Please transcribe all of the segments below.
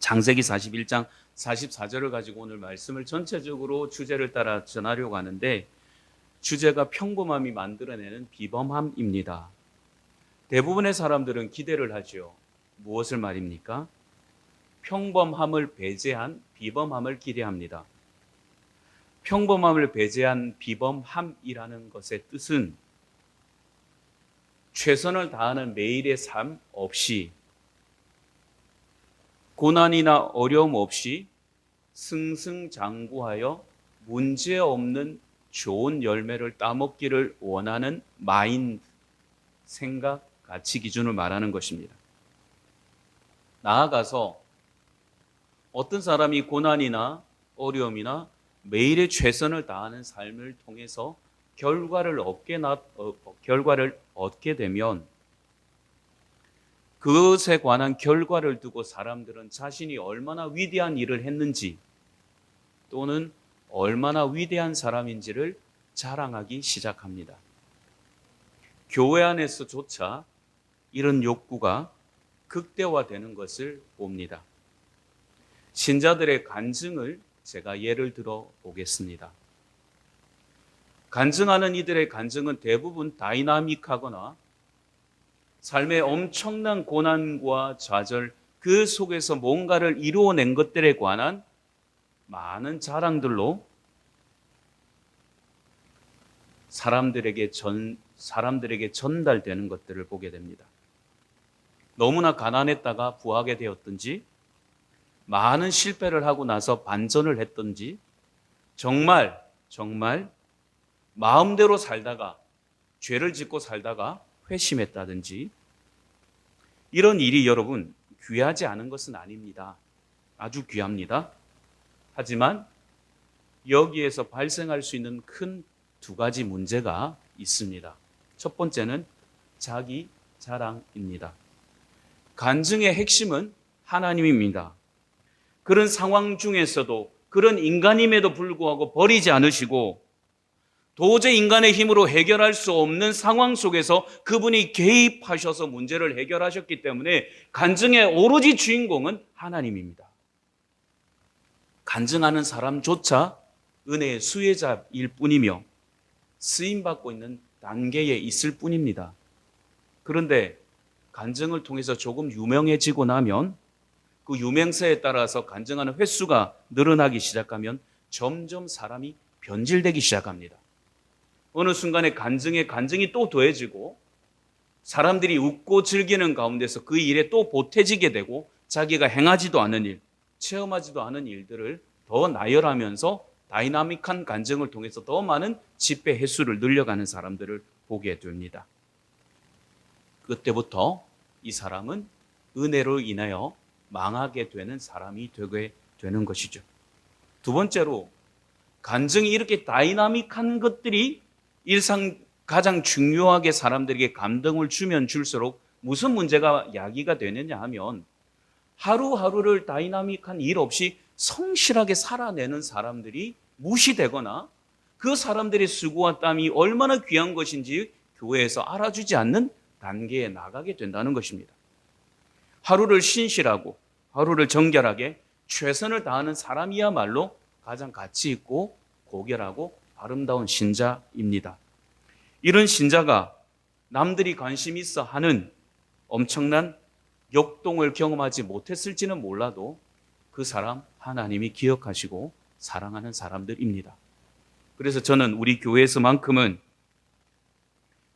창세기 41장 44절을 가지고 오늘 말씀을 전체적으로 주제를 따라 전하려고 하는데, 주제가 평범함이 만들어내는 비범함입니다. 대부분의 사람들은 기대를 하죠. 무엇을 말입니까? 평범함을 배제한 비범함을 기대합니다. 평범함을 배제한 비범함이라는 것의 뜻은 최선을 다하는 매일의 삶 없이, 고난이나 어려움 없이 승승장구하여 문제없는 좋은 열매를 따먹기를 원하는 마인드, 생각, 가치 기준을 말하는 것입니다. 나아가서 어떤 사람이 고난이나 어려움이나 매일의 최선을 다하는 삶을 통해서 결과를 얻게 되면, 그것에 관한 결과를 두고 사람들은 자신이 얼마나 위대한 일을 했는지 또는 얼마나 위대한 사람인지를 자랑하기 시작합니다. 교회 안에서조차 이런 욕구가 극대화되는 것을 봅니다. 신자들의 간증을 제가 예를 들어 보겠습니다. 간증하는 이들의 간증은 대부분 다이나믹하거나 삶의 엄청난 고난과 좌절, 그 속에서 뭔가를 이루어낸 것들에 관한 많은 자랑들로 사람들에게 전달되는 것들을 보게 됩니다. 너무나 가난했다가 부하게 되었든지, 많은 실패를 하고 나서 반전을 했든지, 정말 마음대로 살다가, 죄를 짓고 살다가 회심했다든지, 이런 일이 여러분 귀하지 않은 것은 아닙니다. 아주 귀합니다. 하지만 여기에서 발생할 수 있는 큰 두 가지 문제가 있습니다. 첫 번째는 자기 자랑입니다. 간증의 핵심은 하나님입니다. 그런 상황 중에서도, 그런 인간임에도 불구하고 버리지 않으시고, 도저히 인간의 힘으로 해결할 수 없는 상황 속에서 그분이 개입하셔서 문제를 해결하셨기 때문에 간증의 오로지 주인공은 하나님입니다. 간증하는 사람조차 은혜의 수혜자일 뿐이며 쓰임받고 있는 단계에 있을 뿐입니다. 그런데 간증을 통해서 조금 유명해지고 나면, 그 유명세에 따라서 간증하는 횟수가 늘어나기 시작하면 점점 사람이 변질되기 시작합니다. 어느 순간에 간증이 또 더해지고, 사람들이 웃고 즐기는 가운데서 그 일에 또 보태지게 되고, 자기가 행하지도 않은 일, 체험하지도 않은 일들을 더 나열하면서 다이나믹한 간증을 통해서 더 많은 집회 횟수를 늘려가는 사람들을 보게 됩니다. 그때부터 이 사람은 은혜로 인하여 망하게 되는 사람이 되게 되는 것이죠. 두 번째로, 간증이 이렇게 다이나믹한 것들이 일상 가장 중요하게 사람들에게 감동을 주면 줄수록 무슨 문제가 야기가 되느냐 하면, 하루하루를 다이나믹한 일 없이 성실하게 살아내는 사람들이 무시되거나, 그 사람들의 수고와 땀이 얼마나 귀한 것인지 교회에서 알아주지 않는 단계에 나가게 된다는 것입니다. 하루를 신실하고 하루를 정결하게 최선을 다하는 사람이야말로 가장 가치 있고 고결하고 아름다운 신자입니다. 이런 신자가 남들이 관심 있어 하는 엄청난 역동을 경험하지 못했을지는 몰라도 그 사람 하나님이 기억하시고 사랑하는 사람들입니다. 그래서 저는 우리 교회에서만큼은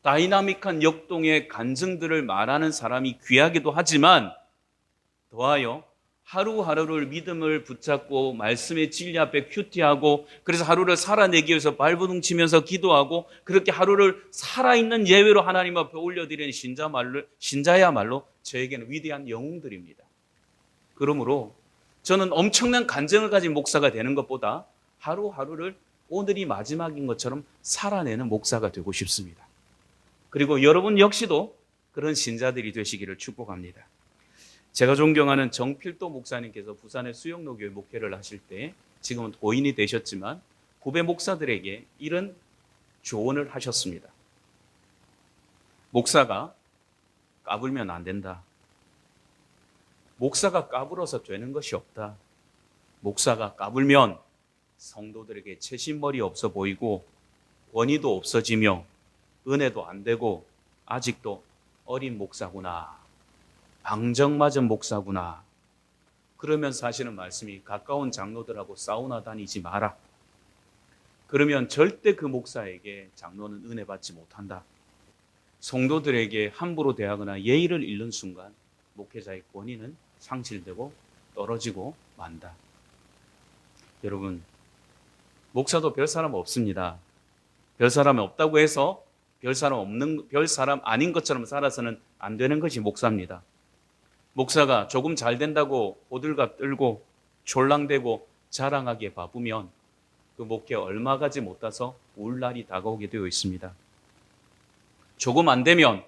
다이나믹한 역동의 간증들을 말하는 사람이 귀하기도 하지만, 더하여 하루하루를 믿음을 붙잡고 말씀의 진리 앞에 큐티하고, 그래서 하루를 살아내기 위해서 발버둥 치면서 기도하고, 그렇게 하루를 살아있는 예외로 하나님 앞에 올려드리는 신자야말로 저에게는 위대한 영웅들입니다. 그러므로 저는 엄청난 간증을 가진 목사가 되는 것보다 하루하루를 오늘이 마지막인 것처럼 살아내는 목사가 되고 싶습니다. 그리고 여러분 역시도 그런 신자들이 되시기를 축복합니다. 제가 존경하는 정필도 목사님께서 부산의 수영로교회 목회를 하실 때, 지금은 고인이 되셨지만 후배 목사들에게 이런 조언을 하셨습니다. 목사가 까불면 안 된다. 목사가 까불어서 되는 것이 없다. 목사가 까불면 성도들에게 채신머리 없어 보이고 권위도 없어지며 은혜도 안 되고 아직도 어린 목사구나, 방정맞은 목사구나, 그러면 사실은 말씀이 가까운 장로들하고 사우나 다니지 마라. 그러면 절대 그 목사에게 장로는 은혜 받지 못한다. 성도들에게 함부로 대하거나 예의를 잃는 순간 목회자의 권위는 상실되고 떨어지고 만다. 여러분, 목사도 별 사람 없습니다. 별 사람이 없다고 해서 별 사람 아닌 것처럼 살아서는 안 되는 것이 목사입니다. 목사가 조금 잘 된다고 호들갑 떨고 졸랑대고 자랑하기에 바쁘면 그 목회 얼마 가지 못해서 울 날이 다가오게 되어 있습니다. 조금 안 되면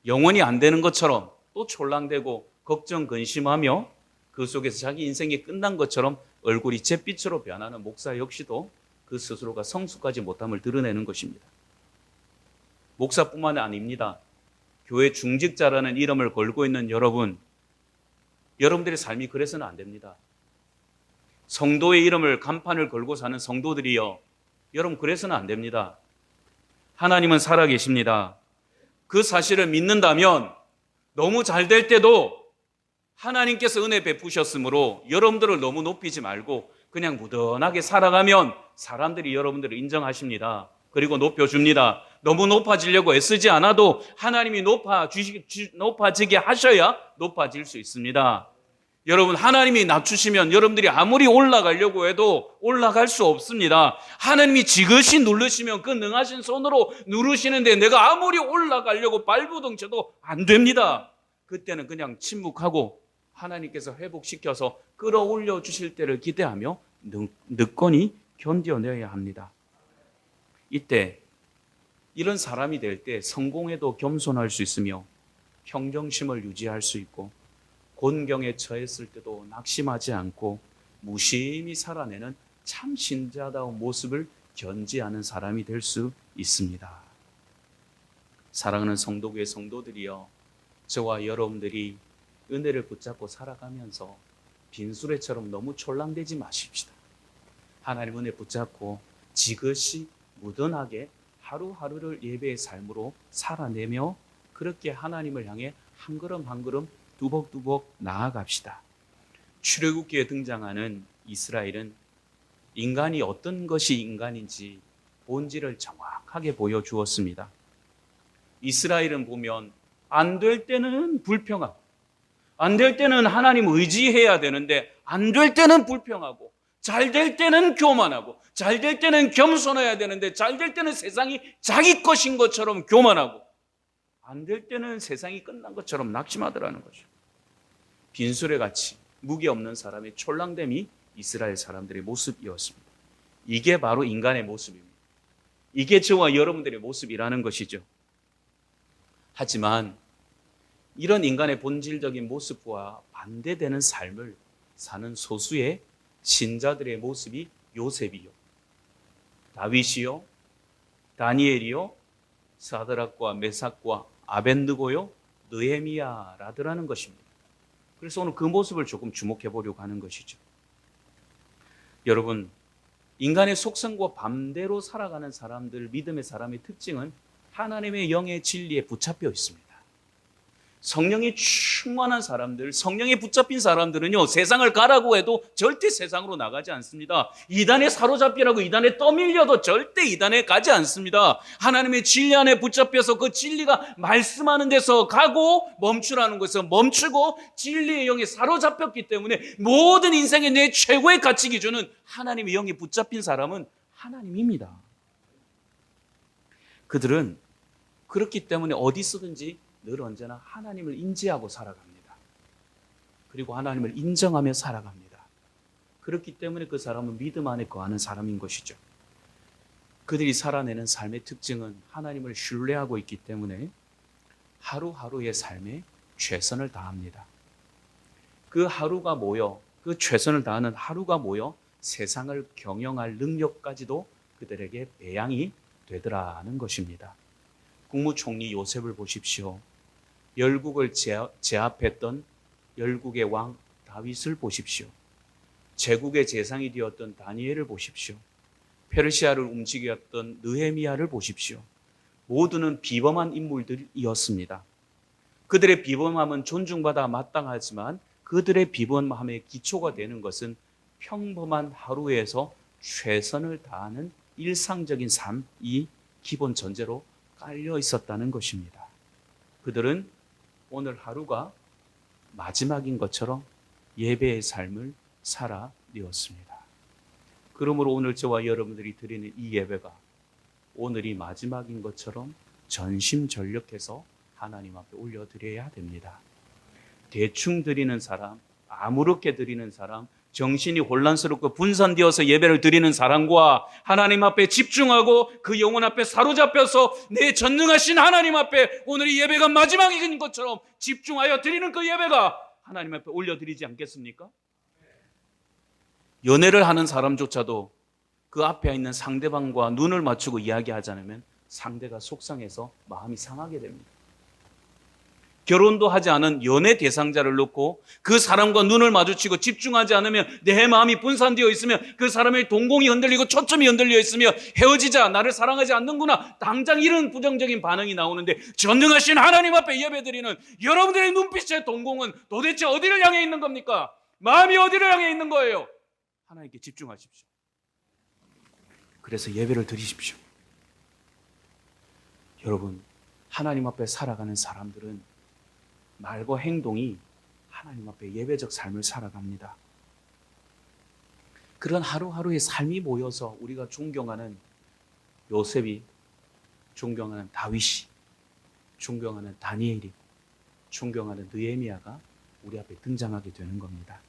영원히 안 되는 것처럼 또 졸랑대고 걱정 근심하며 그 속에서 자기 인생이 끝난 것처럼 얼굴이 잿빛으로 변하는 목사 역시도 그 스스로가 성숙하지 못함을 드러내는 것입니다. 목사뿐만 아닙니다. 교회 중직자라는 이름을 걸고 있는 여러분들의 삶이 그래서는 안 됩니다. 성도의 이름을 간판을 걸고 사는 성도들이요, 여러분 그래서는 안 됩니다. 하나님은 살아계십니다. 그 사실을 믿는다면 너무 잘 될 때도 하나님께서 은혜 베푸셨으므로 여러분들을 너무 높이지 말고 그냥 무던하게 살아가면 사람들이 여러분들을 인정하십니다. 그리고 높여줍니다. 너무 높아지려고 애쓰지 않아도 하나님이 높아지게 하셔야 높아질 수 있습니다. 여러분, 하나님이 낮추시면 여러분들이 아무리 올라가려고 해도 올라갈 수 없습니다. 하나님이 지그시 누르시면 그 능하신 손으로 누르시는데 내가 아무리 올라가려고 발부둥 쳐도 안 됩니다. 그때는 그냥 침묵하고 하나님께서 회복시켜서 끌어올려 주실 때를 기대하며 늦거니 견뎌내야 합니다. 이때 이런 사람이 될 때 성공에도 겸손할 수 있으며 평정심을 유지할 수 있고 곤경에 처했을 때도 낙심하지 않고 무심히 살아내는 참 신자다운 모습을 견지하는 사람이 될 수 있습니다. 사랑하는 성도교회 성도들이여, 저와 여러분들이 은혜를 붙잡고 살아가면서 빈수레처럼 너무 촐랑대지 마십시다. 하나님 은혜 붙잡고 지그시 무던하게 하루하루를 예배의 삶으로 살아내며 그렇게 하나님을 향해 한 걸음 한 걸음 두벅두벅 나아갑시다. 출애굽기에 등장하는 이스라엘은 인간이 어떤 것이 인간인지 본질을 정확하게 보여주었습니다. 이스라엘은 보면 안 될 때는 불평하고 안 될 때는 하나님 의지해야 되는데 안 될 때는 불평하고 잘 될 때는 교만하고 잘 될 때는 겸손해야 되는데 잘 될 때는 세상이 자기 것인 것처럼 교만하고 안 될 때는 세상이 끝난 것처럼 낙심하더라는 거죠. 빈수레같이 무기 없는 사람의 촐랑됨이 이스라엘 사람들의 모습이었습니다. 이게 바로 인간의 모습입니다. 이게 저와 여러분들의 모습이라는 것이죠. 하지만 이런 인간의 본질적인 모습과 반대되는 삶을 사는 소수의 신자들의 모습이 요셉이요, 다윗이요, 다니엘이요, 사드락과 메삭과 아벤느고요, 느헤미야라더라는 것입니다. 그래서 오늘 그 모습을 조금 주목해 보려고 하는 것이죠. 여러분, 인간의 속성과 반대로 살아가는 사람들, 믿음의 사람의 특징은 하나님의 영의 진리에 붙잡혀 있습니다. 성령이 충만한 사람들, 성령에 붙잡힌 사람들은요, 세상을 가라고 해도 절대 세상으로 나가지 않습니다. 이단에 사로잡히라고 이단에 떠밀려도 절대 이단에 가지 않습니다. 하나님의 진리 안에 붙잡혀서 그 진리가 말씀하는 데서 가고 멈추라는 것에서 멈추고 진리의 영에 사로잡혔기 때문에 모든 인생의 내 최고의 가치 기준은 하나님의 영에 붙잡힌 사람은 하나님입니다. 그들은 그렇기 때문에 어디 있든지 늘 언제나 하나님을 인지하고 살아갑니다. 그리고 하나님을 인정하며 살아갑니다. 그렇기 때문에 그 사람은 믿음 안에 거하는 사람인 것이죠. 그들이 살아내는 삶의 특징은 하나님을 신뢰하고 있기 때문에 하루하루의 삶에 최선을 다합니다. 그 하루가 모여, 그 최선을 다하는 하루가 모여 세상을 경영할 능력까지도 그들에게 배양이 되더라는 것입니다. 국무총리 요셉을 보십시오. 열국을 제압했던 열국의 왕 다윗을 보십시오. 제국의 재상이 되었던 다니엘을 보십시오. 페르시아를 움직였던 느헤미야를 보십시오. 모두는 비범한 인물들이었습니다. 그들의 비범함은 존중받아 마땅하지만 그들의 비범함의 기초가 되는 것은 평범한 하루에서 최선을 다하는 일상적인 삶이 기본 전제로 깔려 있었다는 것입니다. 그들은 오늘 하루가 마지막인 것처럼 예배의 삶을 살아내었습니다. 그러므로 오늘 저와 여러분들이 드리는 이 예배가 오늘이 마지막인 것처럼 전심전력해서 하나님 앞에 올려드려야 됩니다. 대충 드리는 사람, 아무렇게 드리는 사람, 정신이 혼란스럽고 분산되어서 예배를 드리는 사람과 하나님 앞에 집중하고 그 영혼 앞에 사로잡혀서 내 전능하신 하나님 앞에 오늘이 예배가 마지막인 것처럼 집중하여 드리는 그 예배가 하나님 앞에 올려드리지 않겠습니까? 연애를 하는 사람조차도 그 앞에 있는 상대방과 눈을 맞추고 이야기하지 않으면 상대가 속상해서 마음이 상하게 됩니다. 결혼도 하지 않은 연애 대상자를 놓고 그 사람과 눈을 마주치고 집중하지 않으면 내 마음이 분산되어 있으면 그 사람의 동공이 흔들리고 초점이 흔들려 있으며 헤어지자, 나를 사랑하지 않는구나, 당장 이런 부정적인 반응이 나오는데 전능하신 하나님 앞에 예배드리는 여러분들의 눈빛의 동공은 도대체 어디를 향해 있는 겁니까? 마음이 어디를 향해 있는 거예요? 하나님께 집중하십시오. 그래서 예배를 드리십시오. 여러분, 하나님 앞에 살아가는 사람들은 말과 행동이 하나님 앞에 예배적 삶을 살아갑니다. 그런 하루하루의 삶이 모여서 우리가 존경하는 요셉이, 존경하는 다윗이, 존경하는 다니엘이, 존경하는 느헤미야가 우리 앞에 등장하게 되는 겁니다.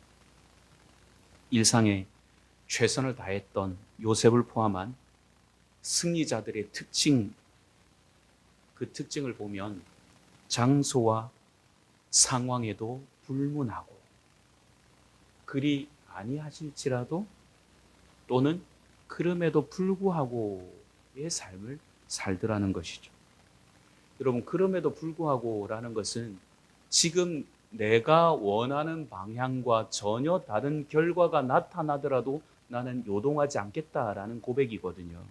일상에 최선을 다했던 요셉을 포함한 승리자들의 특징, 그 특징을 보면 장소와 상황에도 불문하고 그리 아니하실지라도 또는 그럼에도 불구하고의 삶을 살더라는 것이죠. 여러분, 그럼에도 불구하고라는 것은 지금 내가 원하는 방향과 전혀 다른 결과가 나타나더라도 나는 요동하지 않겠다라는 고백이거든요.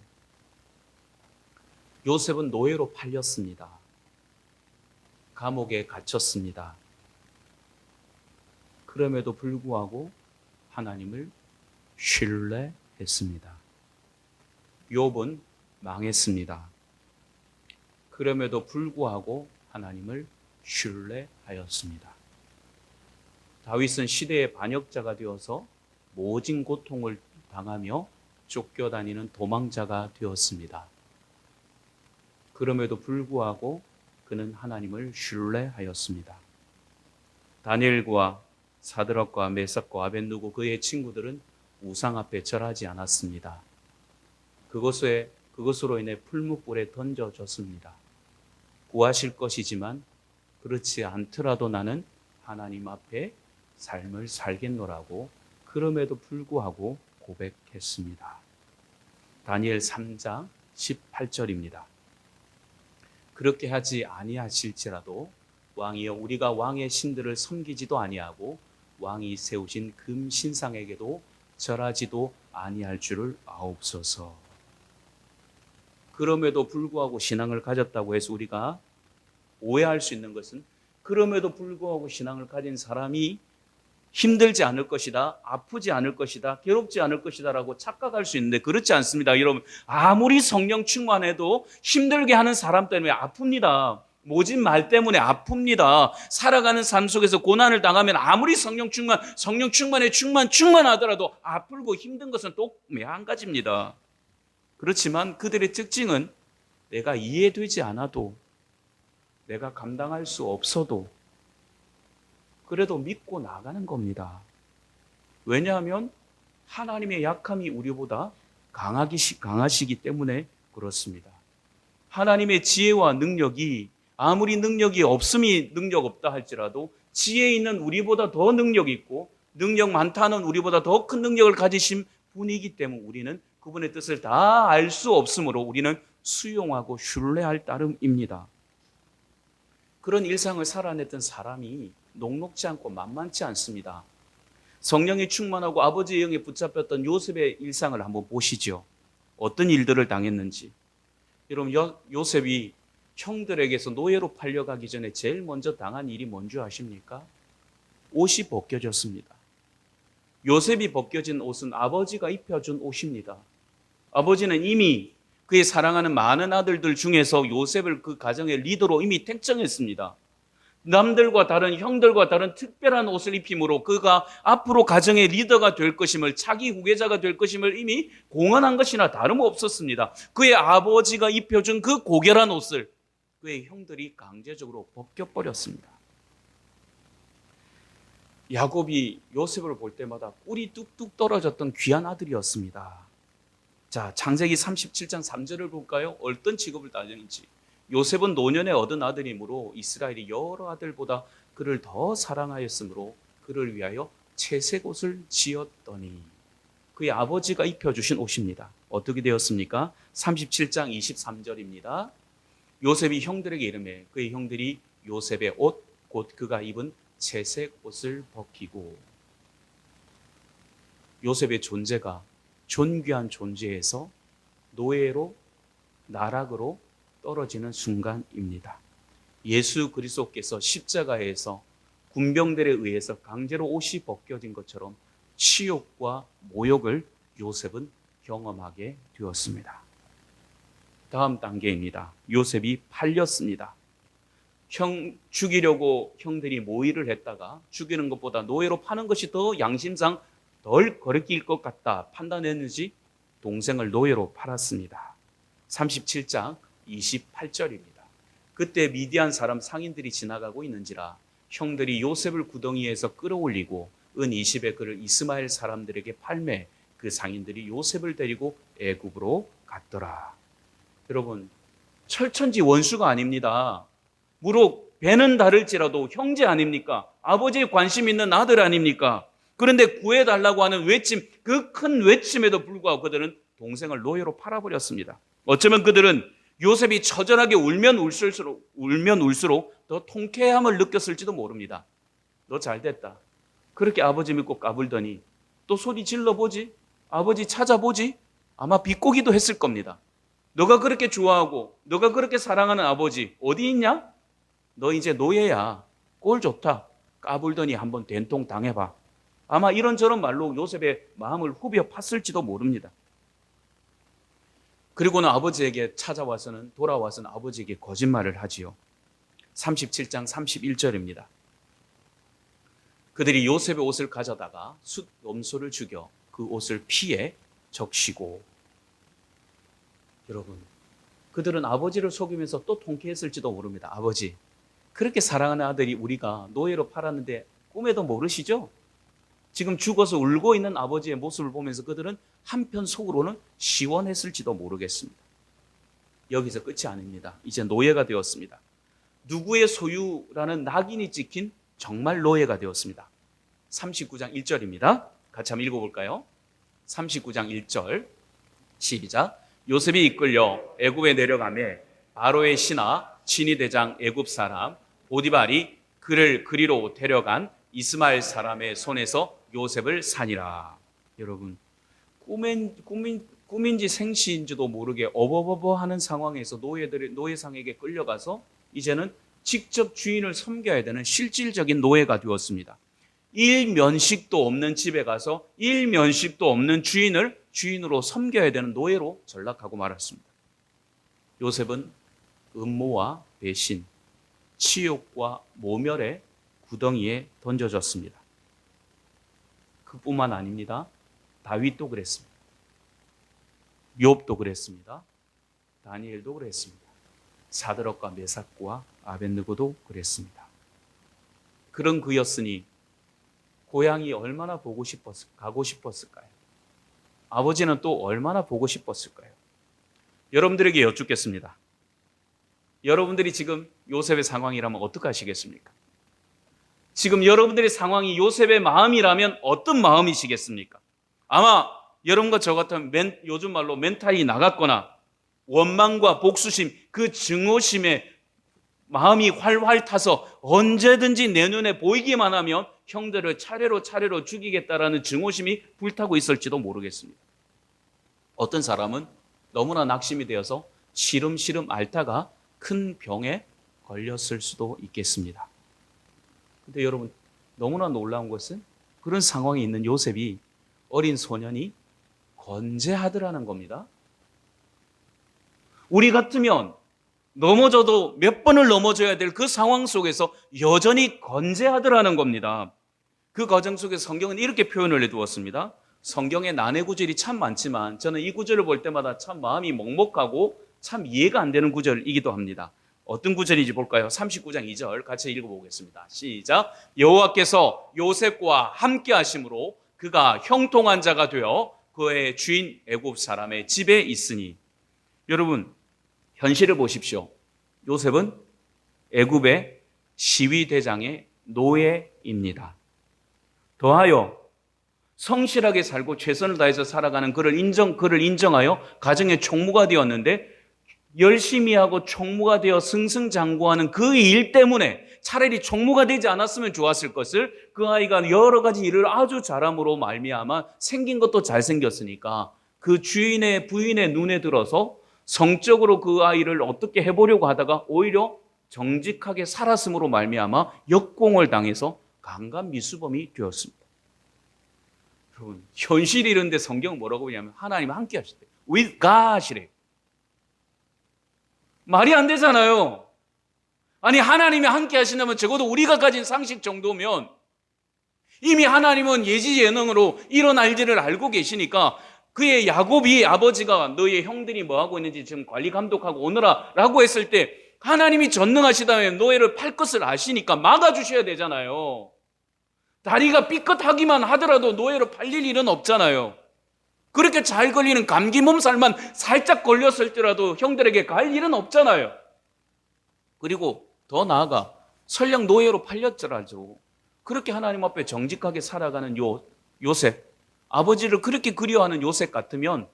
요셉은 노예로 팔렸습니다. 감옥에 갇혔습니다. 그럼에도 불구하고 하나님을 신뢰했습니다. 욥은 망했습니다. 그럼에도 불구하고 하나님을 신뢰하였습니다. 다윗은 시대의 반역자가 되어서 모진 고통을 당하며 쫓겨다니는 도망자가 되었습니다. 그럼에도 불구하고 그는 하나님을 신뢰하였습니다. 다니엘과 사드락과 메삭과 아벳느고 그의 친구들은 우상 앞에 절하지 않았습니다. 그것으로 인해 풀무불에 던져졌습니다. 구하실 것이지만 그렇지 않더라도 나는 하나님 앞에 삶을 살겠노라고 그럼에도 불구하고 고백했습니다. 다니엘 3장 18절입니다. 그렇게 하지 아니하실지라도 왕이여 우리가 왕의 신들을 섬기지도 아니하고 왕이 세우신 금 신상에게도 절하지도 아니할 줄을 아옵소서. 그럼에도 불구하고 신앙을 가졌다고 해서 우리가 오해할 수 있는 것은 그럼에도 불구하고 신앙을 가진 사람이 힘들지 않을 것이다, 아프지 않을 것이다, 괴롭지 않을 것이다 라고 착각할 수 있는데 그렇지 않습니다. 여러분, 아무리 성령 충만해도 힘들게 하는 사람 때문에 아픕니다. 모진 말 때문에 아픕니다. 살아가는 삶 속에서 고난을 당하면 아무리 성령 충만에 충만하더라도 아프고 힘든 것은 또 한 가지입니다. 그렇지만 그들의 특징은 내가 이해되지 않아도 내가 감당할 수 없어도 그래도 믿고 나가는 겁니다. 왜냐하면 하나님의 약함이 우리보다 강하시기 때문에 그렇습니다. 하나님의 지혜와 능력이 아무리 능력이 없음이 능력 없다 할지라도 지혜 있는 우리보다 더 능력 있고 능력 많다는 우리보다 더 큰 능력을 가지신 분이기 때문에 우리는 그분의 뜻을 다 알 수 없으므로 우리는 수용하고 신뢰할 따름입니다. 그런 일상을 살아냈던 사람이 녹록지 않고 만만치 않습니다. 성령이 충만하고 아버지의 영에 붙잡혔던 요셉의 일상을 한번 보시죠. 어떤 일들을 당했는지. 여러분, 요셉이 형들에게서 노예로 팔려가기 전에 제일 먼저 당한 일이 뭔지 아십니까? 옷이 벗겨졌습니다. 요셉이 벗겨진 옷은 아버지가 입혀준 옷입니다. 아버지는 이미 그의 사랑하는 많은 아들들 중에서 요셉을 그 가정의 리더로 이미 택정했습니다. 남들과 다른, 형들과 다른 특별한 옷을 입힘으로 그가 앞으로 가정의 리더가 될 것임을, 차기 후계자가 될 것임을 이미 공언한 것이나 다름없었습니다. 그의 아버지가 입혀준 그 고결한 옷을 그의 형들이 강제적으로 벗겨버렸습니다. 야곱이 요셉을 볼 때마다 꿀이 뚝뚝 떨어졌던 귀한 아들이었습니다. 자, 창세기 37장 3절을 볼까요? 어떤 직업을 따졌는지. 요셉은 노년에 얻은 아들이므로 이스라엘이 여러 아들보다 그를 더 사랑하였으므로 그를 위하여 채색 옷을 지었더니. 그의 아버지가 입혀주신 옷입니다. 어떻게 되었습니까? 37장 23절입니다. 요셉이 형들에게 이르매 그의 형들이 요셉의 옷, 곧 그가 입은 채색 옷을 벗기고. 요셉의 존재가 존귀한 존재에서 노예로, 나락으로 떨어지는 순간입니다. 예수 그리스도께서 십자가에서 군병들에 의해서 강제로 옷이 벗겨진 것처럼 치욕과 모욕을 요셉은 경험하게 되었습니다. 다음 단계입니다. 요셉이 팔렸습니다. 죽이려고 형들이 모의를 했다가 죽이는 것보다 노예로 파는 것이 더 양심상 덜 거리낄 것 같다 판단했는지 동생을 노예로 팔았습니다. 37장 28절입니다. 그때 미디안 사람 상인들이 지나가고 있는지라 형들이 요셉을 구덩이에서 끌어올리고 은 20에 그를 이스마엘 사람들에게 팔매 그 상인들이 요셉을 데리고 애굽으로 갔더라. 여러분, 철천지 원수가 아닙니다. 무릇 배는 다를지라도 형제 아닙니까? 아버지의 관심 있는 아들 아닙니까? 그런데 구해달라고 하는 외침, 그 큰 외침에도 불구하고 그들은 동생을 노예로 팔아버렸습니다. 어쩌면 그들은 요셉이 처절하게 울면 울수록 더 통쾌함을 느꼈을지도 모릅니다. 너 잘됐다. 그렇게 아버지 믿고 까불더니 또 소리 질러보지? 아버지 찾아보지? 아마 비꼬기도 했을 겁니다. 너가 그렇게 좋아하고 너가 그렇게 사랑하는 아버지 어디 있냐? 너 이제 노예야. 꼴 좋다. 까불더니 한번 된통 당해봐. 아마 이런저런 말로 요셉의 마음을 후벼 팠을지도 모릅니다. 그리고는 아버지에게 돌아와서는 아버지에게 거짓말을 하지요. 37장 31절입니다. 그들이 요셉의 옷을 가져다가 숫 염소를 죽여 그 옷을 피에 적시고. 여러분, 그들은 아버지를 속이면서 또 통쾌했을지도 모릅니다. 아버지, 그렇게 사랑하는 아들이 우리가 노예로 팔았는데 꿈에도 모르시죠? 지금 죽어서 울고 있는 아버지의 모습을 보면서 그들은 한편 속으로는 시원했을지도 모르겠습니다. 여기서 끝이 아닙니다. 이제 노예가 되었습니다. 누구의 소유라는 낙인이 찍힌 정말 노예가 되었습니다. 39장 1절입니다. 같이 한번 읽어볼까요? 39장 1절 시작. 요셉이 이끌려 애굽에 내려가매 바로의 신하 친위 대장 애굽 사람 보디발이 그를 그리로 데려간 이스마엘 사람의 손에서 요셉을 사니라. 여러분, 꿈인지 생시인지도 모르게 어버버버하는 상황에서 노예상에게 끌려가서 이제는 직접 주인을 섬겨야 되는 실질적인 노예가 되었습니다. 일면식도 없는 집에 가서 일면식도 없는 주인을 주인으로 섬겨야 되는 노예로 전락하고 말았습니다. 요셉은 음모와 배신, 치욕과 모멸의 구덩이에 던져졌습니다. 그뿐만 아닙니다. 다윗도 그랬습니다. 욥도 그랬습니다. 다니엘도 그랬습니다. 사드락과 메삭과 아벳느고도 그랬습니다. 그런 그였으니 고향이 얼마나 가고 싶었을까요? 아버지는 또 얼마나 보고 싶었을까요? 여러분들에게 여쭙겠습니다. 여러분들이 지금 요셉의 상황이라면 어떻게 하시겠습니까? 지금 여러분들의 상황이 요셉의 마음이라면 어떤 마음이시겠습니까? 아마 여러분과 저 같으면 요즘 말로 멘탈이 나갔거나 원망과 복수심, 그 증오심에 마음이 활활 타서 언제든지 내 눈에 보이기만 하면 형들을 차례로 죽이겠다라는 증오심이 불타고 있을지도 모르겠습니다. 어떤 사람은 너무나 낙심이 되어서 시름시름 앓다가 큰 병에 걸렸을 수도 있겠습니다. 근데 여러분, 너무나 놀라운 것은 그런 상황에 있는 요셉이, 어린 소년이 건재하더라는 겁니다. 우리 같으면 넘어져도 몇 번을 넘어져야 될 그 상황 속에서 여전히 건재하더라는 겁니다. 그 과정 속에서 성경은 이렇게 표현을 해두었습니다. 성경에 난해 구절이 참 많지만 저는 이 구절을 볼 때마다 참 마음이 먹먹하고 참 이해가 안 되는 구절이기도 합니다. 어떤 구절인지 볼까요? 39장 2절 같이 읽어보겠습니다. 시작. 여호와께서 요셉과 함께 하심으로 그가 형통한 자가 되어 그의 주인 애굽 사람의 집에 있으니. 여러분, 현실을 보십시오. 요셉은 애굽의 시위대장의 노예입니다. 더하여 성실하게 살고 최선을 다해서 살아가는 그를 인정하여 가정의 총무가 되었는데, 열심히 하고 총무가 되어 승승장구하는 그 일 때문에 차라리 총무가 되지 않았으면 좋았을 것을, 그 아이가 여러 가지 일을 아주 잘함으로 말미암아 생긴 것도 잘생겼으니까 그 부인의 눈에 들어서 성적으로 그 아이를 어떻게 해보려고 하다가 오히려 정직하게 살았음으로 말미암아 역공을 당해서 강간미수범이 되었습니다. 여러분, 현실이 이런데 성경은 뭐라고 하냐면 하나님 함께 하시대요. With God이래요. 말이 안 되잖아요. 아니, 하나님이 함께 하신다면 적어도 우리가 가진 상식 정도면, 이미 하나님은 예지예능으로 이런 일들을 알고 계시니까 그의 야곱이 아버지가 너희의 형들이 뭐하고 있는지 지금 관리 감독하고 오너라 라고 했을 때 하나님이 전능하시다면 노예를 팔 것을 아시니까 막아주셔야 되잖아요. 다리가 삐끗하기만 하더라도 노예로 팔릴 일은 없잖아요. 그렇게 잘 걸리는 감기 몸살만 살짝 걸렸을 때라도 형들에게 갈 일은 없잖아요. 그리고 더 나아가 설령 노예로 팔렸더라도 그렇게 하나님 앞에 정직하게 살아가는 요셉, 아버지를 그렇게 그리워하는 요셉 같으면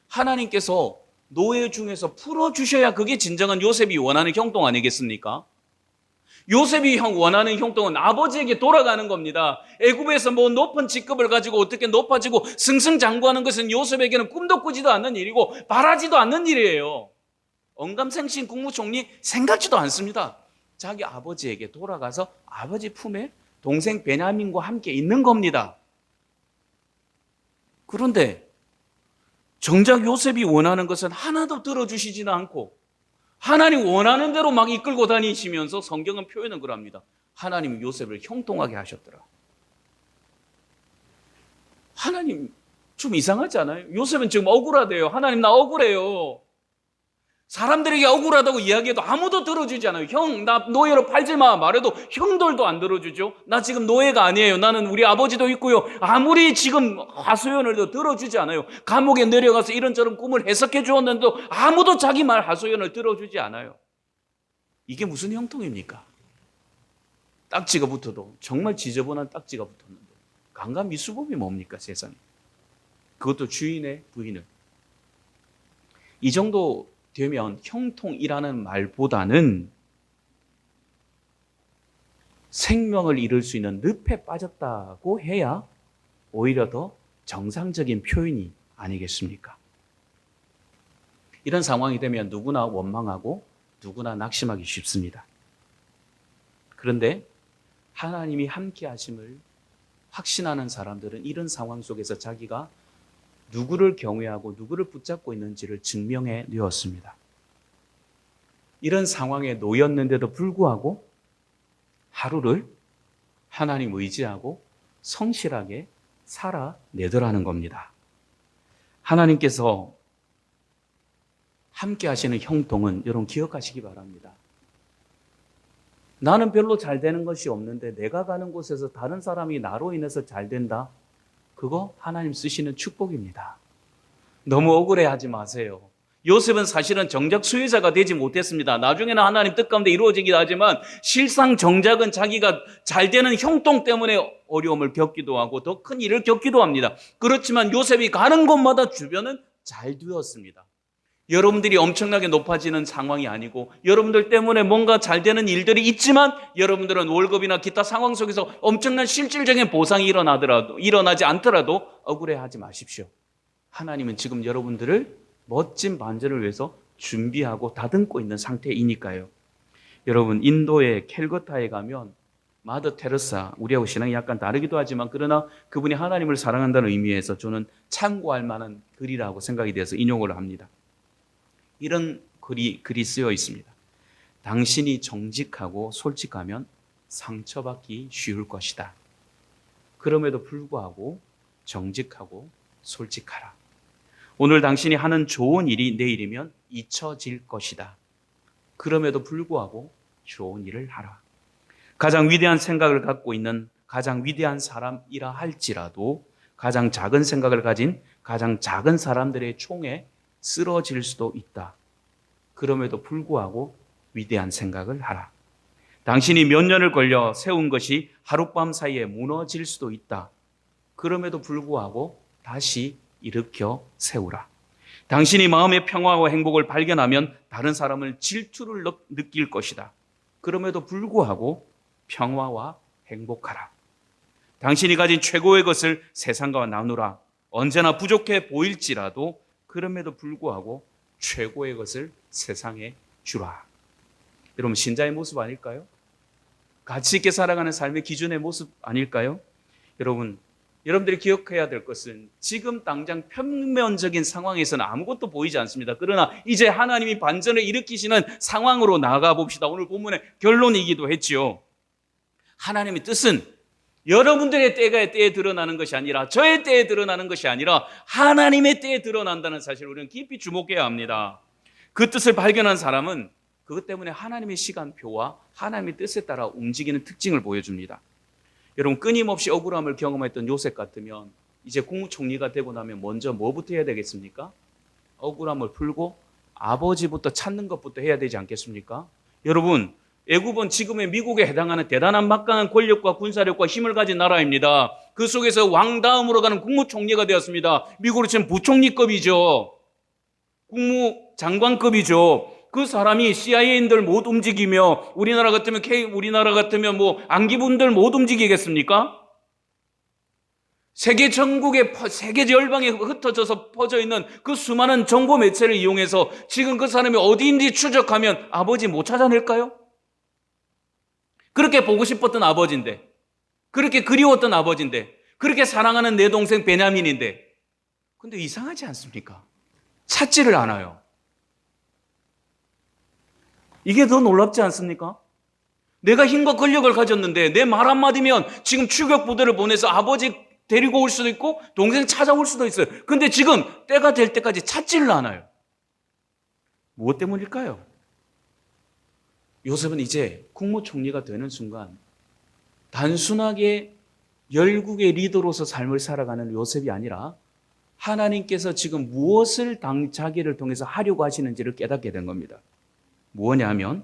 하나님께서 노예 중에서 풀어주셔야 그게 진정한 요셉이 원하는 형통 아니겠습니까? 요셉이 원하는 형통은 아버지에게 돌아가는 겁니다. 애굽에서 뭐 높은 직급을 가지고 어떻게 높아지고 승승장구하는 것은 요셉에게는 꿈도 꾸지도 않는 일이고 바라지도 않는 일이에요. 언감생신 국무총리 생각지도 않습니다. 자기 아버지에게 돌아가서 아버지 품에 동생 베냐민과 함께 있는 겁니다. 그런데 정작 요셉이 원하는 것은 하나도 들어주시지는 않고 하나님 원하는 대로 막 이끌고 다니시면서 성경은 표현은 그럽니다. 하나님이 요셉을 형통하게 하셨더라. 하나님 좀 이상하지 않아요? 요셉은 지금 억울하대요. 하나님 나 억울해요. 사람들에게 억울하다고 이야기해도 아무도 들어주지 않아요. 형, 나 노예로 팔지 마 말해도 형들도 안 들어주죠. 나 지금 노예가 아니에요. 나는 우리 아버지도 있고요. 아무리 지금 하소연을 해도 들어주지 않아요. 감옥에 내려가서 이런저런 꿈을 해석해 주었는데도 아무도 자기 말 하소연을 들어주지 않아요. 이게 무슨 형통입니까? 딱지가 붙어도 정말 지저분한 딱지가 붙었는데 강간미수범이 뭡니까, 세상에. 그것도 주인의 부인을. 이 정도 되면 형통이라는 말보다는 생명을 잃을 수 있는 늪에 빠졌다고 해야 오히려 더 정상적인 표현이 아니겠습니까? 이런 상황이 되면 누구나 원망하고 누구나 낙심하기 쉽습니다. 그런데 하나님이 함께 하심을 확신하는 사람들은 이런 상황 속에서 자기가 누구를 경외하고 누구를 붙잡고 있는지를 증명해 내었습니다. 이런 상황에 놓였는데도 불구하고 하루를 하나님 의지하고 성실하게 살아내더라는 겁니다. 하나님께서 함께 하시는 형통은 여러분 기억하시기 바랍니다. 나는 별로 잘 되는 것이 없는데 내가 가는 곳에서 다른 사람이 나로 인해서 잘 된다. 그거 하나님 쓰시는 축복입니다. 너무 억울해하지 마세요. 요셉은 사실은 정작 수혜자가 되지 못했습니다. 나중에는 하나님 뜻 가운데 이루어지긴 하지만 실상 정작은 자기가 잘 되는 형통 때문에 어려움을 겪기도 하고 더 큰 일을 겪기도 합니다. 그렇지만 요셉이 가는 곳마다 주변은 잘 되었습니다. 여러분들이 엄청나게 높아지는 상황이 아니고 여러분들 때문에 뭔가 잘 되는 일들이 있지만 여러분들은 월급이나 기타 상황 속에서 엄청난 실질적인 보상이 일어나지 않더라도 억울해하지 마십시오. 하나님은 지금 여러분들을 멋진 반전을 위해서 준비하고 다듬고 있는 상태이니까요. 여러분, 인도의 캘커타에 가면 마더 테레사, 우리하고 신앙이 약간 다르기도 하지만 그러나 그분이 하나님을 사랑한다는 의미에서 저는 참고할 만한 글이라고 생각이 돼서 인용을 합니다. 이런 글이 쓰여 있습니다. 당신이 정직하고 솔직하면 상처받기 쉬울 것이다. 그럼에도 불구하고 정직하고 솔직하라. 오늘 당신이 하는 좋은 일이 내일이면 잊혀질 것이다. 그럼에도 불구하고 좋은 일을 하라. 가장 위대한 생각을 갖고 있는 가장 위대한 사람이라 할지라도 가장 작은 생각을 가진 가장 작은 사람들의 총에 쓰러질 수도 있다. 그럼에도 불구하고 위대한 생각을 하라. 당신이 몇 년을 걸려 세운 것이 하룻밤 사이에 무너질 수도 있다. 그럼에도 불구하고 다시 일으켜 세우라. 당신이 마음의 평화와 행복을 발견하면 다른 사람을 질투를 느낄 것이다. 그럼에도 불구하고 평화와 행복하라. 당신이 가진 최고의 것을 세상과 나누라. 언제나 부족해 보일지라도 그럼에도 불구하고 최고의 것을 세상에 주라. 여러분, 신자의 모습 아닐까요? 가치 있게 살아가는 삶의 기준의 모습 아닐까요? 여러분들이 기억해야 될 것은 지금 당장 평면적인 상황에서는 아무것도 보이지 않습니다. 그러나 이제 하나님이 반전을 일으키시는 상황으로 나아가 봅시다. 오늘 본문의 결론이기도 했지요. 하나님의 뜻은 여러분들의 때에 드러나는 것이 아니라 저의 때에 드러나는 것이 아니라 하나님의 때에 드러난다는 사실을 우리는 깊이 주목해야 합니다. 그 뜻을 발견한 사람은 그것 때문에 하나님의 시간표와 하나님의 뜻에 따라 움직이는 특징을 보여줍니다. 여러분, 끊임없이 억울함을 경험했던 요셉 같으면 이제 국무총리가 되고 나면 먼저 뭐부터 해야 되겠습니까? 억울함을 풀고 아버지부터 찾는 것부터 해야 되지 않겠습니까? 여러분, 애굽은 지금의 미국에 해당하는 대단한 막강한 권력과 군사력과 힘을 가진 나라입니다. 그 속에서 왕 다음으로 가는 국무총리가 되었습니다. 미국으로 치면 부총리급이죠. 국무장관급이죠. 그 사람이 CIA인들 못 움직이며 우리나라 같으면 뭐 안기부들 못 움직이겠습니까? 세계 전국에 세계 열방에 흩어져서 퍼져 있는 그 수많은 정보 매체를 이용해서 지금 그 사람이 어디인지 추적하면 아버지 못 찾아낼까요? 그렇게 보고 싶었던 아버지인데, 그렇게 그리웠던 아버지인데, 그렇게 사랑하는 내 동생 베냐민인데, 근데 이상하지 않습니까? 찾지를 않아요. 이게 더 놀랍지 않습니까? 내가 힘과 권력을 가졌는데 내 말 한마디면 지금 추격 부대를 보내서 아버지 데리고 올 수도 있고 동생 찾아올 수도 있어요. 근데 지금 때가 될 때까지 찾지를 않아요. 무엇 때문일까요? 요셉은 이제 국무총리가 되는 순간 단순하게 열국의 리더로서 삶을 살아가는 요셉이 아니라 하나님께서 지금 무엇을 자기를 통해서 하려고 하시는지를 깨닫게 된 겁니다. 뭐냐면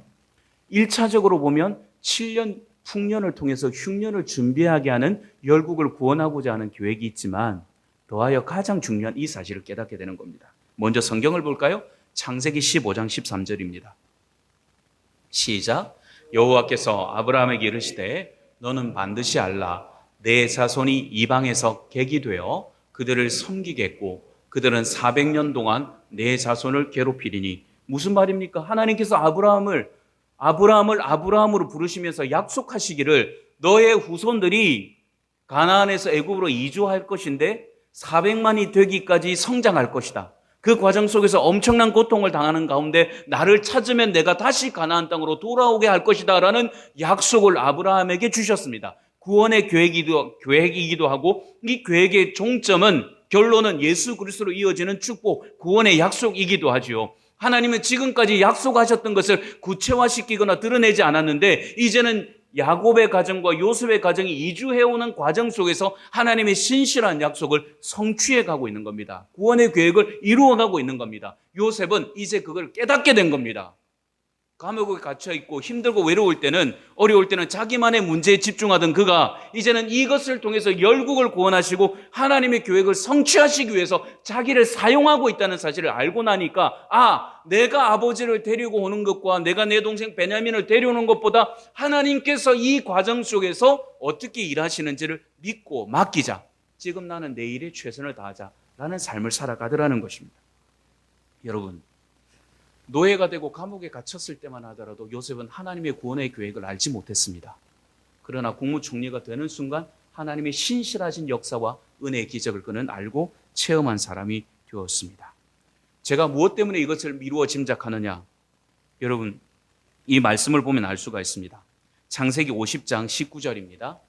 1차적으로 보면 7년 풍년을 통해서 흉년을 준비하게 하는 열국을 구원하고자 하는 계획이 있지만 더하여 가장 중요한 이 사실을 깨닫게 되는 겁니다. 먼저 성경을 볼까요? 창세기 15장 13절입니다. 시작. 여호와께서 아브라함에게 이르시되 너는 반드시 알라. 내 자손이 이방에서 객이 되어 그들을 섬기겠고 그들은 400년 동안 내 자손을 괴롭히리니. 무슨 말입니까? 하나님께서 아브라함으로 부르시면서 약속하시기를 너의 후손들이 가나안에서 애굽으로 이주할 것인데 400만이 되기까지 성장할 것이다. 그 과정 속에서 엄청난 고통을 당하는 가운데 나를 찾으면 내가 다시 가나안 땅으로 돌아오게 할 것이다 라는 약속을 아브라함에게 주셨습니다. 구원의 계획이기도 하고 이 계획의 종점은 결론은 예수 그리스도로 이어지는 축복, 구원의 약속이기도 하지요. 하나님은 지금까지 약속하셨던 것을 구체화시키거나 드러내지 않았는데 이제는 야곱의 가정과 요셉의 가정이 이주해오는 과정 속에서 하나님의 신실한 약속을 성취해 가고 있는 겁니다. 구원의 계획을 이루어가고 있는 겁니다. 요셉은 이제 그걸 깨닫게 된 겁니다. 감옥에 갇혀 있고 힘들고 외로울 때는, 어려울 때는 자기만의 문제에 집중하던 그가 이제는 이것을 통해서 열국을 구원하시고 하나님의 계획을 성취하시기 위해서 자기를 사용하고 있다는 사실을 알고 나니까, 내가 아버지를 데리고 오는 것과 내가 내 동생 베냐민을 데려오는 것보다 하나님께서 이 과정 속에서 어떻게 일하시는지를 믿고 맡기자. 지금 나는 내 일에 최선을 다하자라는 삶을 살아가더라는 것입니다. 여러분, 노예가 되고 감옥에 갇혔을 때만 하더라도 요셉은 하나님의 구원의 계획을 알지 못했습니다. 그러나 국무총리가 되는 순간 하나님의 신실하신 역사와 은혜의 기적을 그는 알고 체험한 사람이 되었습니다. 제가 무엇 때문에 이것을 미루어 짐작하느냐? 여러분, 이 말씀을 보면 알 수가 있습니다. 창세기 50장 19절입니다.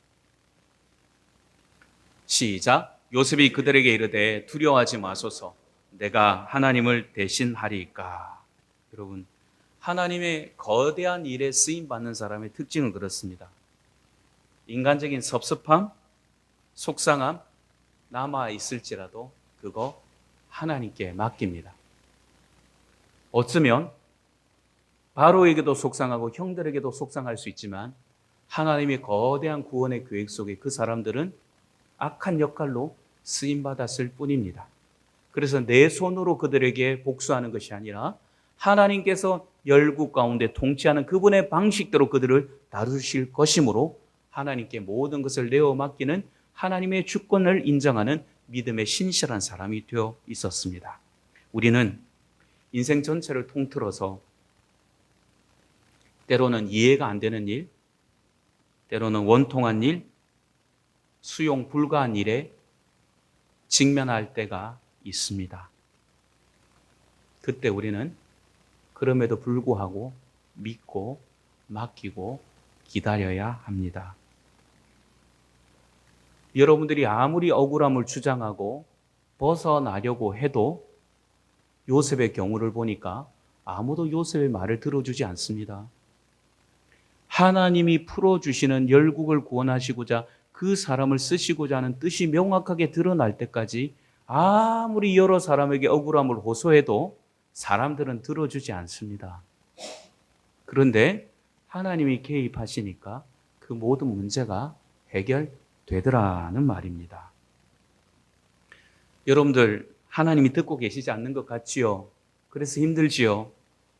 시작. 요셉이 그들에게 이르되 두려워하지 마소서, 내가 하나님을 대신하리이까. 여러분, 하나님의 거대한 일에 쓰임받는 사람의 특징은 그렇습니다. 인간적인 섭섭함, 속상함 남아있을지라도 그거 하나님께 맡깁니다. 어쩌면 바로에게도 속상하고 형들에게도 속상할 수 있지만 하나님의 거대한 구원의 계획 속에 그 사람들은 악한 역할로 쓰임받았을 뿐입니다. 그래서 내 손으로 그들에게 복수하는 것이 아니라 하나님께서 열국 가운데 통치하는 그분의 방식대로 그들을 다루실 것이므로 하나님께 모든 것을 내어 맡기는 하나님의 주권을 인정하는 믿음의 신실한 사람이 되어 있었습니다. 우리는 인생 전체를 통틀어서 때로는 이해가 안 되는 일, 때로는 원통한 일, 수용 불가한 일에 직면할 때가 있습니다. 그때 우리는 그럼에도 불구하고 믿고 맡기고 기다려야 합니다. 여러분들이 아무리 억울함을 주장하고 벗어나려고 해도 요셉의 경우를 보니까 아무도 요셉의 말을 들어주지 않습니다. 하나님이 풀어주시는 열국을 구원하시고자 그 사람을 쓰시고자 하는 뜻이 명확하게 드러날 때까지 아무리 여러 사람에게 억울함을 호소해도 사람들은 들어주지 않습니다. 그런데 하나님이 개입하시니까 그 모든 문제가 해결되더라는 말입니다. 여러분들, 하나님이 듣고 계시지 않는 것 같지요? 그래서 힘들지요?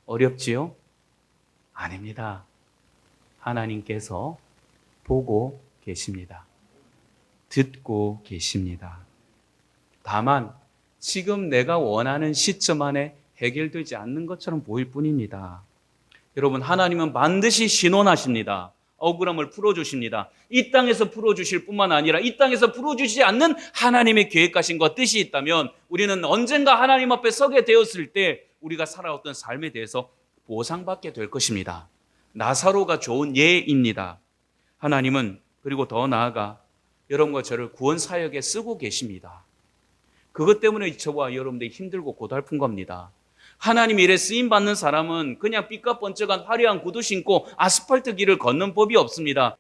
어렵지요? 아닙니다. 하나님께서 보고 계십니다. 듣고 계십니다. 다만 지금 내가 원하는 시점 안에 해결되지 않는 것처럼 보일 뿐입니다. 여러분, 하나님은 반드시 신원하십니다. 억울함을 풀어주십니다. 이 땅에서 풀어주실 뿐만 아니라 이 땅에서 풀어주시지 않는 하나님의 계획하심과 뜻이 있다면 우리는 언젠가 하나님 앞에 서게 되었을 때 우리가 살아왔던 삶에 대해서 보상받게 될 것입니다. 나사로가 좋은 예입니다. 하나님은 그리고 더 나아가 여러분과 저를 구원 사역에 쓰고 계십니다. 그것 때문에 저와 여러분들이 힘들고 고달픈 겁니다. 하나님 일에 쓰임받는 사람은 그냥 삐까뻔쩍한 화려한 구두 신고 아스팔트 길을 걷는 법이 없습니다.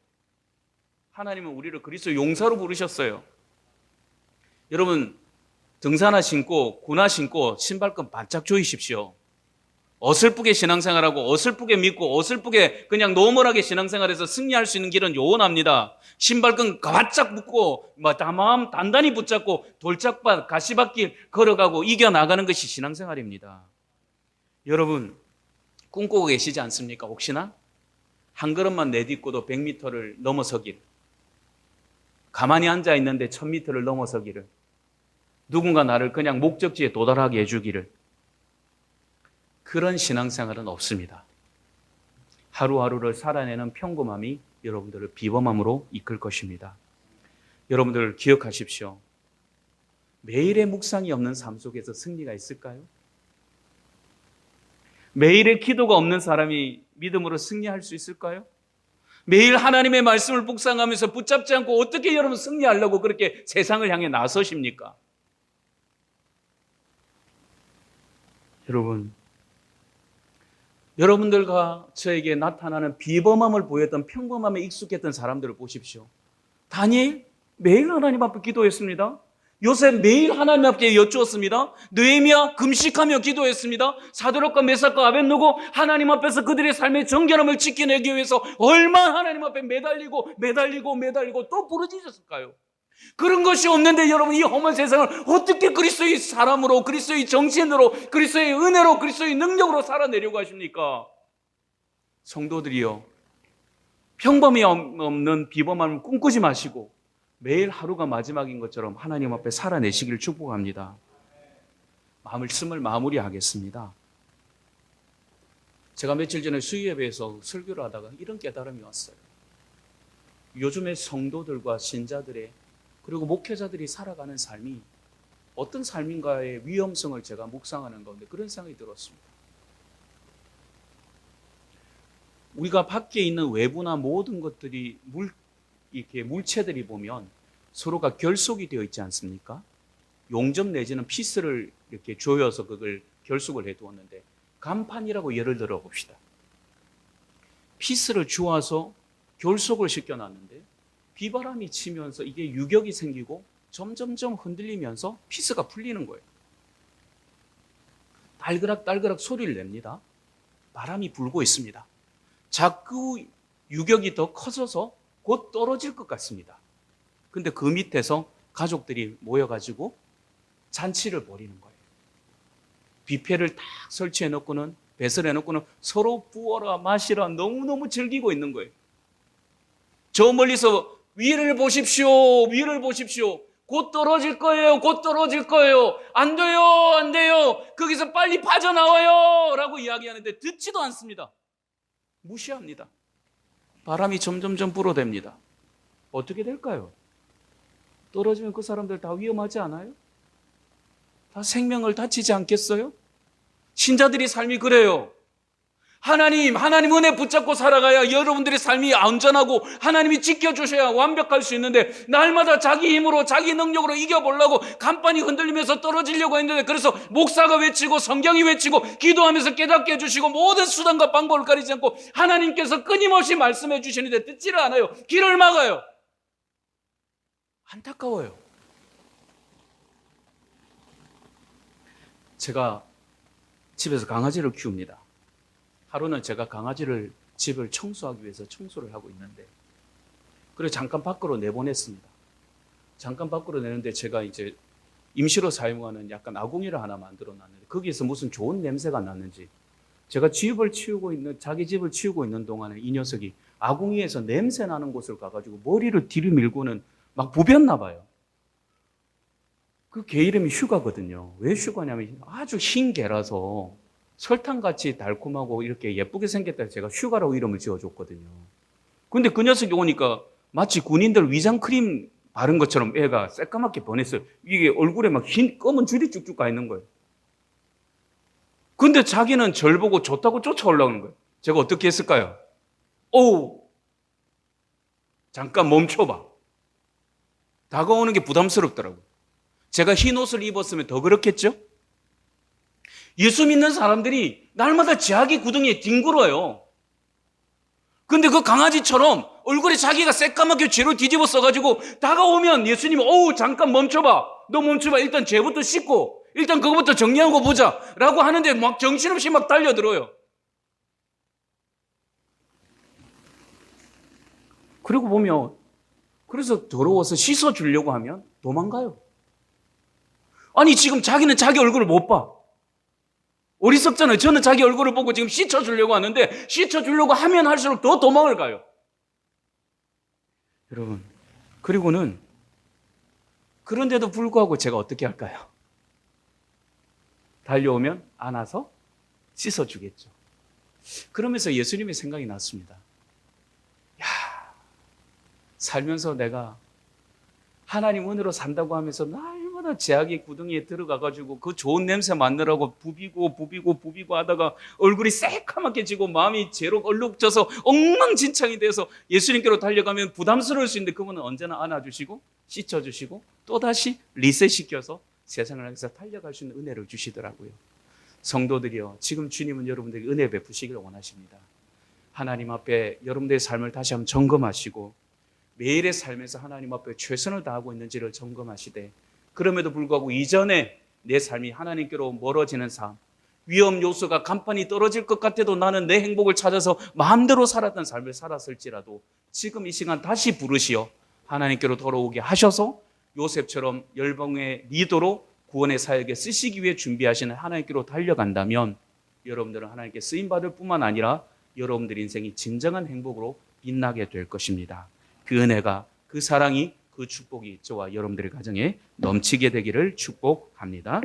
하나님은 우리를 그리스도 용사로 부르셨어요. 여러분, 등산화 신고 군화 신고 신발끈 바짝 조이십시오. 어설프게 신앙생활하고 어설프게 믿고 어설프게 그냥 노멀하게 신앙생활해서 승리할 수 있는 길은 요원합니다. 신발끈 바짝 묶고 마음 단단히 붙잡고 돌짝밭 가시밭길 걸어가고 이겨나가는 것이 신앙생활입니다. 여러분, 꿈꾸고 계시지 않습니까? 혹시나 한 걸음만 내딛고도 100m를 넘어서기를, 가만히 앉아있는데 1000m를 넘어서기를, 누군가 나를 그냥 목적지에 도달하게 해주기를, 그런 신앙생활은 없습니다. 하루하루를 살아내는 평범함이 여러분들을 비범함으로 이끌 것입니다. 여러분들 기억하십시오. 매일의 묵상이 없는 삶 속에서 승리가 있을까요? 매일의 기도가 없는 사람이 믿음으로 승리할 수 있을까요? 매일 하나님의 말씀을 묵상하면서 붙잡지 않고 어떻게 여러분 승리하려고 그렇게 세상을 향해 나서십니까? 여러분들과 저에게 나타나는 비범함을 보였던 평범함에 익숙했던 사람들을 보십시오. 다니엘 매일 하나님 앞에 기도했습니다. 요셉 매일 하나님 앞에 여쭈었습니다. 느헤미야 금식하며 기도했습니다. 사드락과 메삭과 아벳느고 하나님 앞에서 그들의 삶의 정결함을 지켜내기 위해서 얼마나 하나님 앞에 매달리고 또 부르짖었을까요? 그런 것이 없는데 여러분, 이 험한 세상을 어떻게 그리스도의 사람으로, 그리스도의 정신으로, 그리스도의 은혜로, 그리스도의 능력으로 살아내려고 하십니까? 성도들이여, 평범이 없는 비범함을 꿈꾸지 마시고 매일 하루가 마지막인 것처럼 하나님 앞에 살아내시기를 축복합니다. 말씀을 마무리하겠습니다. 제가 며칠 전에 수유예배에서 설교를 하다가 이런 깨달음이 왔어요. 요즘의 성도들과 신자들의, 그리고 목회자들이 살아가는 삶이 어떤 삶인가의 위험성을 제가 묵상하는 가운데 그런 생각이 들었습니다. 우리가 밖에 있는 외부나 모든 것들이 이렇게 물체들이 보면 서로가 결속이 되어 있지 않습니까? 용접 내지는 피스를 이렇게 조여서 그걸 결속을 해두었는데, 간판이라고 예를 들어 봅시다. 피스를 주어서 결속을 시켜놨는데 비바람이 치면서 이게 유격이 생기고 점점점 흔들리면서 피스가 풀리는 거예요. 딸그락 소리를 냅니다. 바람이 불고 있습니다. 자꾸 유격이 더 커져서 곧 떨어질 것 같습니다. 근데 그 밑에서 가족들이 모여가지고 잔치를 벌이는 거예요. 뷔페를 딱 설치해 놓고는, 배설해 놓고는 서로 부어라 마시라 너무너무 즐기고 있는 거예요. 저 멀리서 위를 보십시오, 위를 보십시오. 곧 떨어질 거예요, 곧 떨어질 거예요. 안 돼요, 안 돼요. 거기서 빨리 빠져나와요 라고 이야기하는데 듣지도 않습니다. 무시합니다. 바람이 점점점 불어댑니다. 어떻게 될까요? 떨어지면 그 사람들 다 위험하지 않아요? 다 생명을 다치지 않겠어요? 신자들이 삶이 그래요. 하나님 은혜 붙잡고 살아가야 여러분들의 삶이 안전하고 하나님이 지켜주셔야 완벽할 수 있는데, 날마다 자기 힘으로 자기 능력으로 이겨보려고 간판이 흔들리면서 떨어지려고 했는데, 그래서 목사가 외치고 성경이 외치고 기도하면서 깨닫게 해주시고 모든 수단과 방법을 가리지 않고 하나님께서 끊임없이 말씀해 주시는데 듣지를 않아요. 길을 막아요. 안타까워요. 제가 집에서 강아지를 키웁니다. 하루는 제가 강아지를 집을 청소하기 위해서 청소를 하고 있는데, 그래서 잠깐 밖으로 내보냈습니다. 잠깐 밖으로 내는데 제가 이제 임시로 사용하는 약간 아궁이를 하나 만들어 놨는데, 거기에서 무슨 좋은 냄새가 났는지, 제가 자기 집을 치우고 있는 동안에 이 녀석이 아궁이에서 냄새 나는 곳을 가가지고 머리를 뒤로 밀고는 막 부볐나 봐요. 그 개 이름이 슈가거든요. 왜 슈가냐면 아주 흰 개라서 설탕같이 달콤하고 이렇게 예쁘게 생겼다 해서 제가 슈가라고 이름을 지어줬거든요. 근데 그 녀석이 오니까 마치 군인들 위장크림 바른 것처럼 애가 새까맣게 변했어요. 이게 얼굴에 막 흰 검은 줄이 쭉쭉 가 있는 거예요. 근데 자기는 절 보고 좋다고 쫓아올라오는 거예요. 제가 어떻게 했을까요? 잠깐 멈춰봐. 다가오는 게 부담스럽더라고요. 제가 흰 옷을 입었으면 더 그렇겠죠? 예수 믿는 사람들이 날마다 제약의 구덩이에 뒹굴어요. 근데 그 강아지처럼 얼굴에 자기가 새까맣게 죄로 뒤집어 써가지고 다가오면 예수님이 잠깐 멈춰봐. 너 멈춰봐. 일단 죄부터 씻고 일단 그거부터 정리하고 보자 라고 하는데 막 정신없이 막 달려들어요. 그리고 보면, 그래서 더러워서 씻어주려고 하면 도망가요. 아니 지금 자기는 자기 얼굴을 못 봐. 어리석잖아요. 저는 자기 얼굴을 보고 지금 씻어주려고 하는데, 씻어주려고 하면 할수록 더 도망을 가요. 여러분, 그리고는 그런데도 불구하고 제가 어떻게 할까요? 달려오면 안아서 씻어주겠죠. 그러면서 예수님의 생각이 났습니다. 살면서 내가 하나님 은혜로 산다고 하면서 날마다 제약의 구덩이에 들어가가지고 그 좋은 냄새 맡느라고 부비고 하다가 얼굴이 새까맣게 지고 마음이 죄로 얼룩져서 엉망진창이 돼서 예수님께로 달려가면 부담스러울 수 있는데, 그분은 언제나 안아주시고 씻어주시고 또다시 리셋시켜서 세상을 향해서 달려갈 수 있는 은혜를 주시더라고요. 성도들이요, 지금 주님은 여러분들에게 은혜 베푸시기를 원하십니다. 하나님 앞에 여러분들의 삶을 다시 한번 점검하시고 매일의 삶에서 하나님 앞에 최선을 다하고 있는지를 점검하시되, 그럼에도 불구하고 이전에 내 삶이 하나님께로 멀어지는 삶, 위험 요소가 간판이 떨어질 것 같아도 나는 내 행복을 찾아서 마음대로 살았던 삶을 살았을지라도 지금 이 시간 다시 부르시어 하나님께로 돌아오게 하셔서 요셉처럼 열방의 리더로 구원의 사역에 쓰시기 위해 준비하시는 하나님께로 달려간다면 여러분들은 하나님께 쓰임받을 뿐만 아니라 여러분들 인생이 진정한 행복으로 빛나게 될 것입니다. 그 은혜가, 그 사랑이, 그 축복이 저와 여러분들의 가정에 넘치게 되기를 축복합니다.